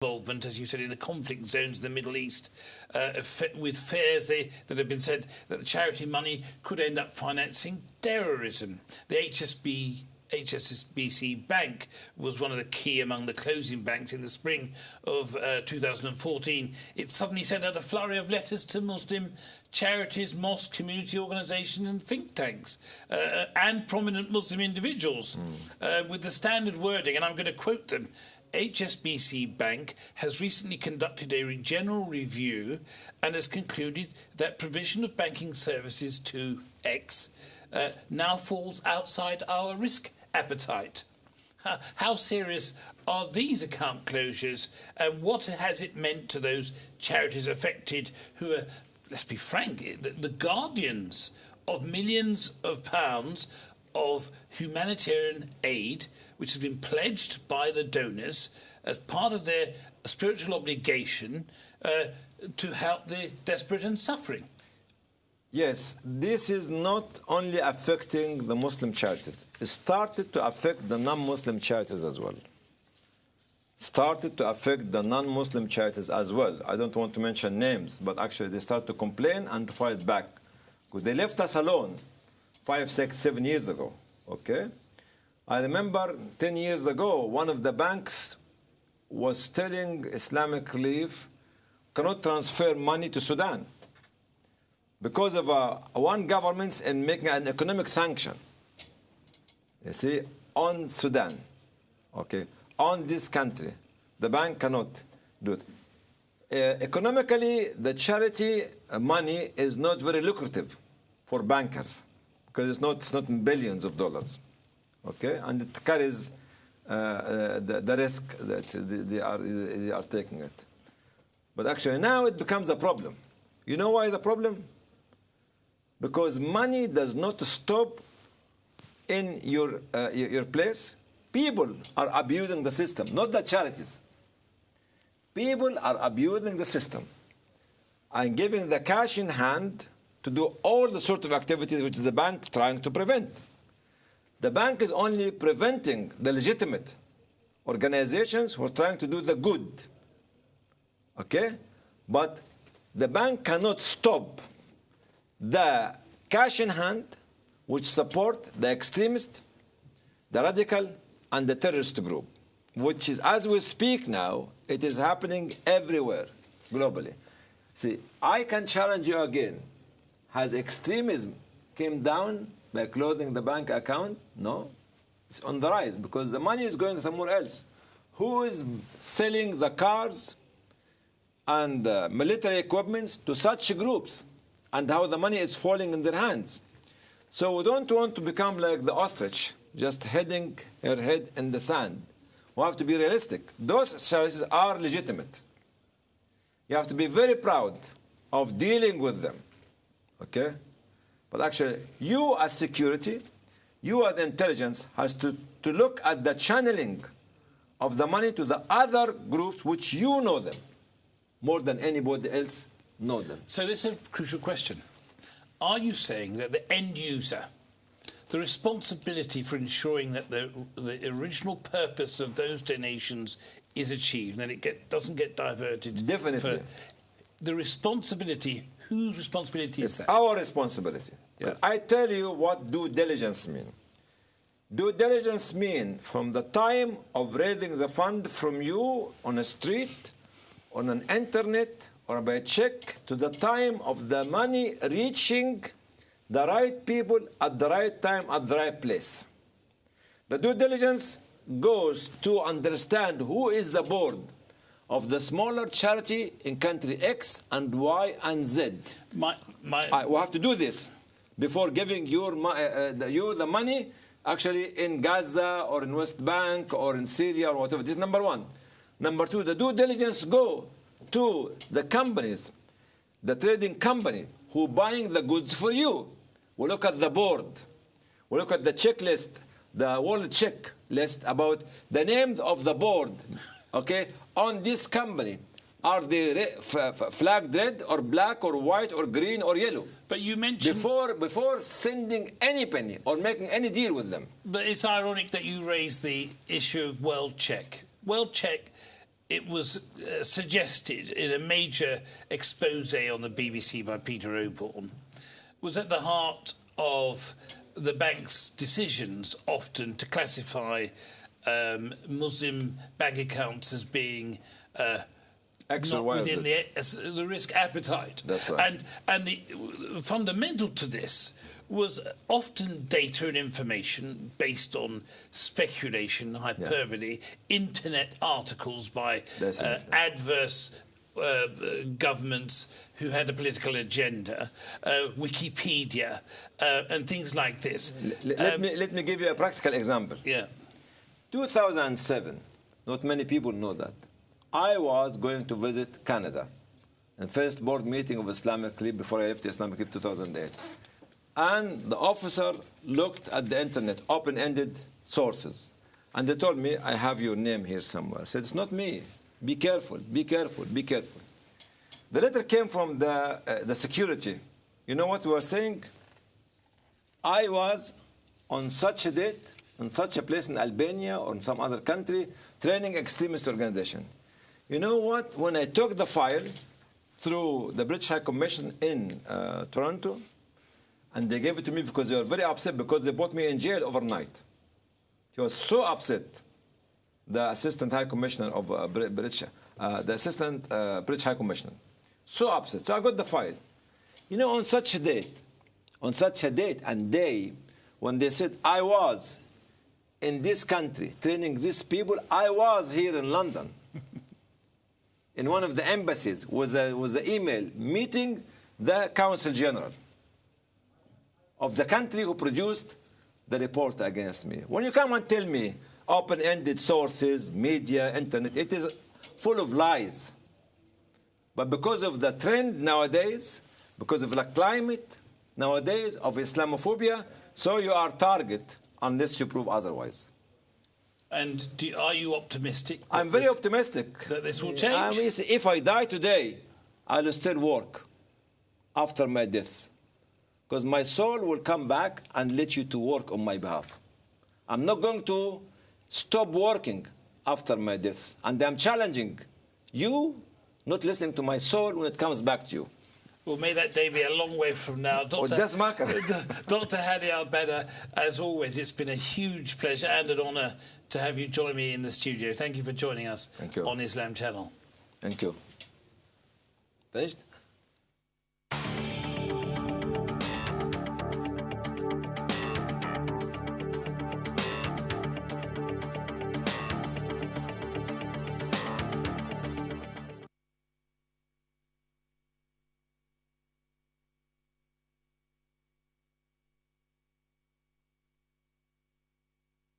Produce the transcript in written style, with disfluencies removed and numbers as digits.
involvement, as you said, in the conflict zones in the Middle East, with fears that have been said that the charity money could end up financing terrorism. The HSBC Bank was one of the key among the closing banks in the spring of 2014. It suddenly sent out a flurry of letters to Muslim charities, mosques, community organisations and think tanks and prominent Muslim individuals with the standard wording, and I'm going to quote them. HSBC Bank has recently conducted a general review and has concluded that provision of banking services to X now falls outside our risk appetite. How serious are these account closures, and what has it meant to those charities affected who are, let's be frank, the guardians of millions of pounds of humanitarian aid, which has been pledged by the donors as part of their spiritual obligation to help the desperate and suffering? Yes, this is not only affecting the Muslim charities. It started to affect the non-Muslim charities as well. Started to affect the non-Muslim charities as well. I don't want to mention names, but actually they start to complain and to fight back. Because they left us alone 5, 6, 7 years ago, okay? I remember 10 years ago, one of the banks was telling Islamic Relief cannot transfer money to Sudan because of one government in making an economic sanction, you see, on Sudan, okay, on this country. The bank cannot do it. Economically, the charity money is not very lucrative for bankers because it's not in billions of dollars, okay, and it carries the risk that they are taking it. But actually now it becomes a problem. You know why the problem? Because money does not stop in your place. People are abusing the system, not the charities. People are abusing the system and giving the cash in hand to do all the sort of activities which the bank trying to prevent. The bank is only preventing the legitimate organizations who are trying to do the good, okay? But the bank cannot stop the cash in hand which support the extremist, the radical, and the terrorist group, which is, as we speak now, it is happening everywhere, globally. See, I can challenge you again. Has extremism came down by closing the bank account? No. It's on the rise because the money is going somewhere else. Who is selling the cars and military equipment to such groups, and how the money is falling in their hands? So we don't want to become like the ostrich, just heading her head in the sand. We have to be realistic. Those charities are legitimate. You have to be very proud of dealing with them, okay? But actually, you as security, you as intelligence, has to look at the channeling of the money to the other groups which you know them more than anybody else know them. So this is a crucial question. Are you saying that the end user, the responsibility for ensuring that the original purpose of those donations is achieved and it doesn't get diverted? Definitely. The responsibility, whose responsibility is that? It's our responsibility. Yeah. I tell you what due diligence means. Due diligence means from the time of raising the fund from you on a street, on an internet, or by check, to the time of the money reaching the right people at the right time, at the right place. The due diligence goes to understand who is the board of the smaller charity in country X and Y and Z. We have to do this before giving you the money actually in Gaza or in West Bank or in Syria or whatever. This is number one. Number two, the due diligence go to the companies, the trading company who buying the goods for you. We look at the board. We look at the checklist, the world check list about the names of the board, okay, on this company. Are they flagged red or black or white or green or yellow? But you mentioned... Before sending any penny or making any deal with them. But it's ironic that you raised the issue of World Check. World Check it was suggested in a major expose on the BBC by Peter Oborne, was at the heart of the bank's decisions often to classify Muslim bank accounts as being not within the risk appetite. That's right. And the fundamental to this was often data and information based on speculation, hyperbole, internet articles by adverse governments who had a political agenda, Wikipedia, and things like this. Let me give you a practical example. Yeah. 2007, not many people know that. I was going to visit Canada, and first board meeting of Islamic League before I left the Islamic League 2008. And the officer looked at the internet, open-ended sources, and they told me, I have your name here somewhere. I said, it's not me. Be careful, be careful, be careful. The letter came from the security. You know what we were saying? I was on such a date, in such a place in Albania or in some other country, training extremist organization. You know what? When I took the file through the British High Commission in Toronto, and they gave it to me because they were very upset because they put me in jail overnight. He was so upset, the Assistant High Commissioner of British, the Assistant British High Commissioner. So upset. So I got the file. You know, on such a date and day, when they said I was in this country training these people, I was here in London. In one of the embassies was an email meeting the Consul General of the country who produced the report against me. When you come and tell me open-ended sources, media, internet, it is full of lies. But because of the trend nowadays, because of the climate nowadays of Islamophobia, so you are target unless you prove otherwise. And are you optimistic? I'm very optimistic. That this will change? I mean, if I die today, I will still work after my death. Because my soul will come back and let you to work on my behalf. I'm not going to stop working after my death. And I'm challenging you not listening to my soul when it comes back to you. Well, may that day be a long way from now. Dr. Hany El Banna, as always, it's been a huge pleasure and an honour to have you join me in the studio. Thank you for joining us on Islam Channel. Thank you. Finished?